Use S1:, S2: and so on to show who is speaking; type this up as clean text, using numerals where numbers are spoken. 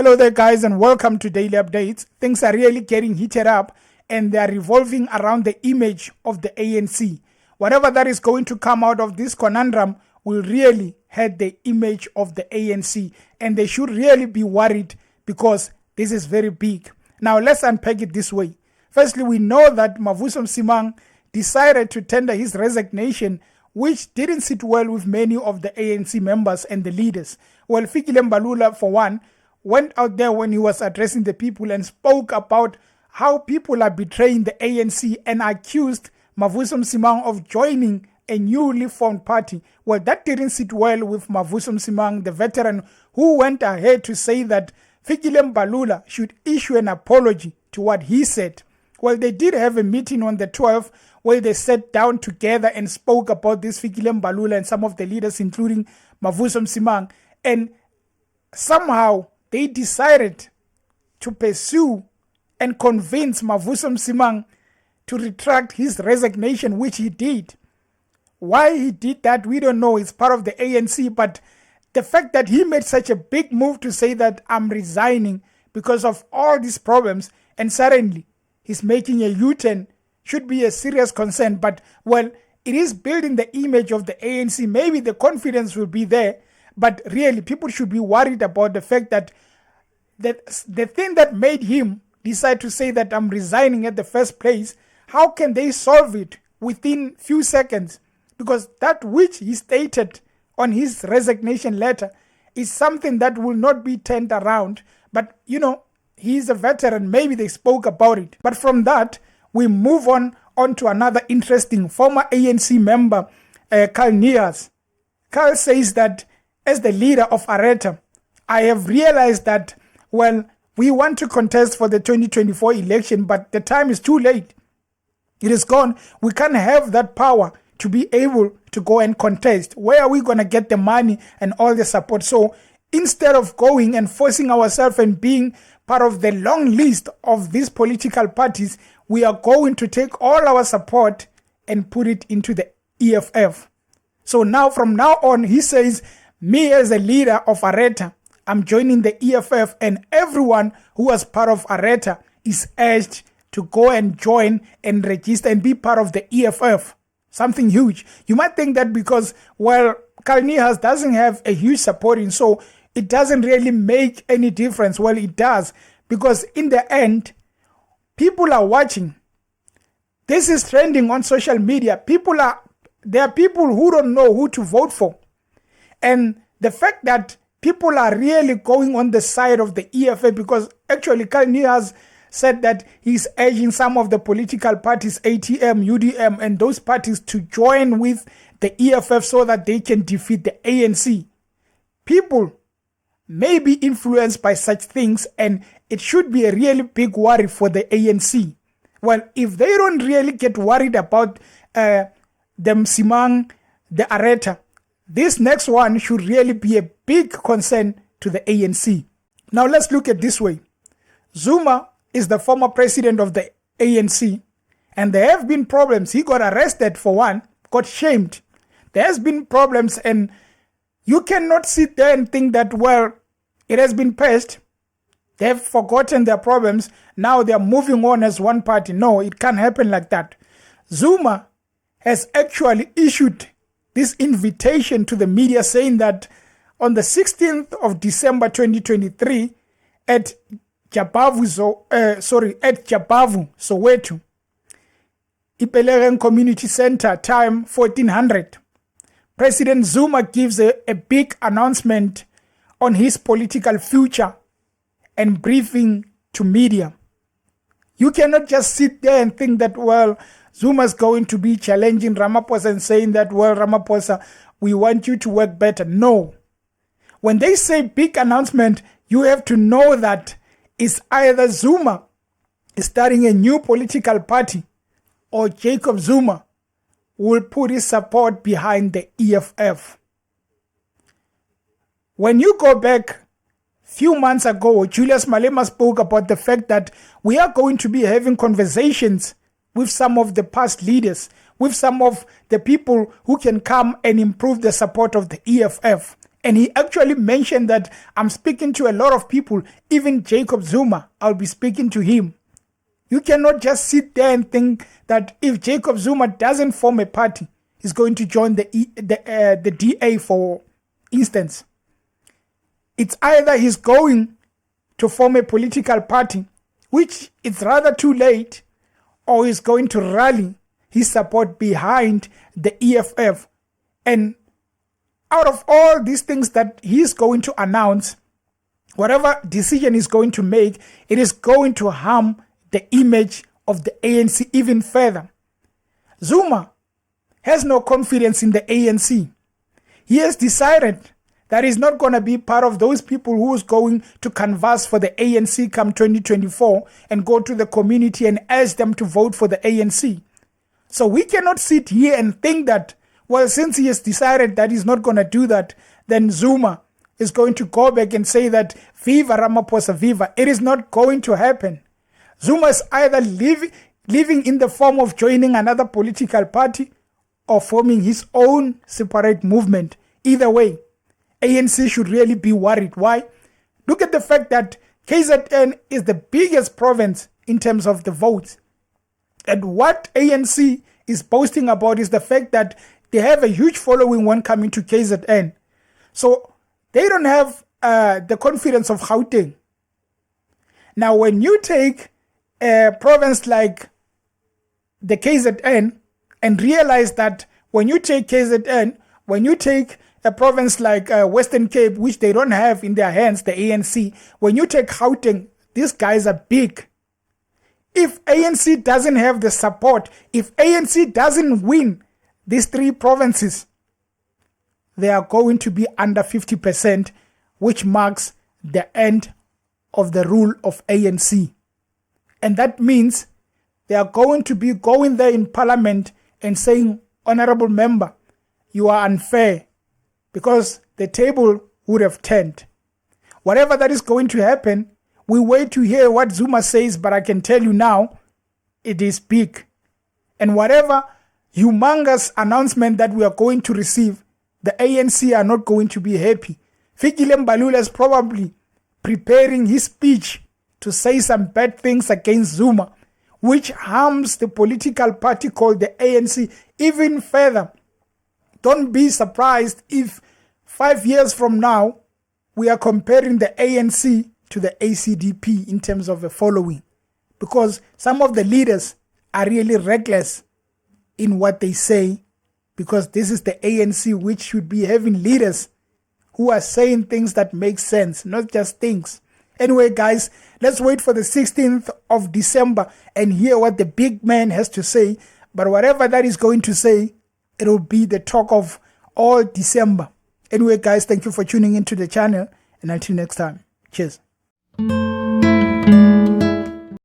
S1: Hello there guys and welcome to Daily Updates. Things are really getting heated up and they are revolving around the image of the ANC. Whatever that is going to come out of this conundrum will really hurt the image of the ANC, and they should really be worried because this is very big. Now let's unpack it this way. Firstly, we know that Mavuso Msimang decided to tender his resignation, which didn't sit well with many of the ANC members and the leaders. Well, Fikile Mbalula, for one, went out there when he was addressing the people and spoke about how people are betraying the ANC and accused Mavuso Msimang of joining a newly formed party. Well, that didn't sit well with Mavuso Msimang, the veteran, who went ahead to say that Fikile Mbalula should issue an apology to what he said. Well, they did have a meeting on the 12th where they sat down together and spoke about this Fikile Mbalula and some of the leaders, including Mavuso Msimang, and somehow they decided to pursue and convince Mavuso Msimang to retract his resignation, which he did. Why he did that, we don't know. It's part of the ANC, but the fact that he made such a big move to say that I'm resigning because of all these problems, and suddenly he's making a U-turn, should be a serious concern. But, well, it is building the image of the ANC. Maybe the confidence will be there, but really people should be worried about the fact that the thing that made him decide to say that I'm resigning at the first place, how can they solve it within few seconds? Because that which he stated on his resignation letter is something that will not be turned around. But, you know, he's a veteran. Maybe they spoke about it. But from that, we move on to another interesting former ANC member, Carl Nias. Carl says that as the leader of Areta, I have realized that, well, we want to contest for the 2024 election, but the time is too late. It is gone. We can't have that power to be able to go and contest. Where are we going to get the money and all the support? So instead of going and forcing ourselves and being part of the long list of these political parties, we are going to take all our support and put it into the EFF. So now, from now on, he says, me as a leader of Areta, I'm joining the EFF, and everyone who was part of Areta is urged to go and join and register and be part of the EFF. Something huge. You might think that because, well, Carl Nias doesn't have a huge supporting, so it doesn't really make any difference. Well, it does, because in the end, people are watching. This is trending on social media. There are people who don't know who to vote for. And the fact that people are really going on the side of the EFF, because actually Carl Nias said that he's urging some of the political parties, ATM, UDM, and those parties to join with the EFF so that they can defeat the ANC. People may be influenced by such things, and it should be a really big worry for the ANC. Well, if they don't really get worried about the Msimang, the Areta, this next one should really be a big concern to the ANC. Now let's look at this way. Zuma is the former president of the ANC, and there have been problems. He got arrested for one, got shamed. There has been problems, and you cannot sit there and think that, well, it has been passed. They've forgotten their problems. Now they're moving on as one party. No, it can't happen like that. Zuma has actually issued this invitation to the media saying that on the 16th of December 2023 at Jabavu, Soweto, Ipeleren Community Center, time 1400, President Zuma gives a big announcement on his political future and briefing to media. You cannot just sit there and think that, well, Zuma's going to be challenging Ramaphosa and saying that, well, Ramaphosa, we want you to work better. No. When they say big announcement, you have to know that it's either Zuma is starting a new political party or Jacob Zuma will put his support behind the EFF. When you go back few months ago, Julius Malema spoke about the fact that we are going to be having conversations with some of the past leaders, with some of the people who can come and improve the support of the EFF. And he actually mentioned that I'm speaking to a lot of people, even Jacob Zuma, I'll be speaking to him. You cannot just sit there and think that if Jacob Zuma doesn't form a party, he's going to join the DA, for instance. It's either he's going to form a political party, which it's rather too late, or he's going to rally his support behind the EFF. And out of all these things that he's going to announce, whatever decision he's going to make, it is going to harm the image of the ANC even further. Zuma has no confidence in the ANC. He has decided that he's not going to be part of those people who's going to canvass for the ANC come 2024 and go to the community and ask them to vote for the ANC. So we cannot sit here and think that, well, since he has decided that he's not going to do that, then Zuma is going to go back and say that Viva Ramaphosa Viva. It is not going to happen. Zuma is either living in the form of joining another political party or forming his own separate movement. Either way, ANC should really be worried. Why? Look at the fact that KZN is the biggest province in terms of the votes. And what ANC is boasting about is the fact that they have a huge following when coming to KZN. So they don't have the confidence of Gauteng. Now, when you take a province like the KZN and realize that when you take KZN, when you take a province like Western Cape, which they don't have in their hands, the ANC, when you take Gauteng, these guys are big. If ANC doesn't have the support, if ANC doesn't win these three provinces, they are going to be under 50%, which marks the end of the rule of ANC. And that means they are going to be going there in parliament and saying, honorable member, you are unfair, because the table would have turned. Whatever that is going to happen, we wait to hear what Zuma says, but I can tell you now, it is big. And whatever humongous announcement that we are going to receive, the ANC are not going to be happy. Fikile Mbalula is probably preparing his speech to say some bad things against Zuma, which harms the political party called the ANC even further. Don't be surprised if 5 years from now, we are comparing the ANC to the ACDP in terms of a following, because some of the leaders are really reckless in what they say, because this is the ANC, which should be having leaders who are saying things that make sense, not just things. Anyway, guys, let's wait for the 16th of December and hear what the big man has to say. But whatever that is going to say, it will be the talk of all December. Anyway, guys, thank you for tuning into the channel, and until next time, cheers.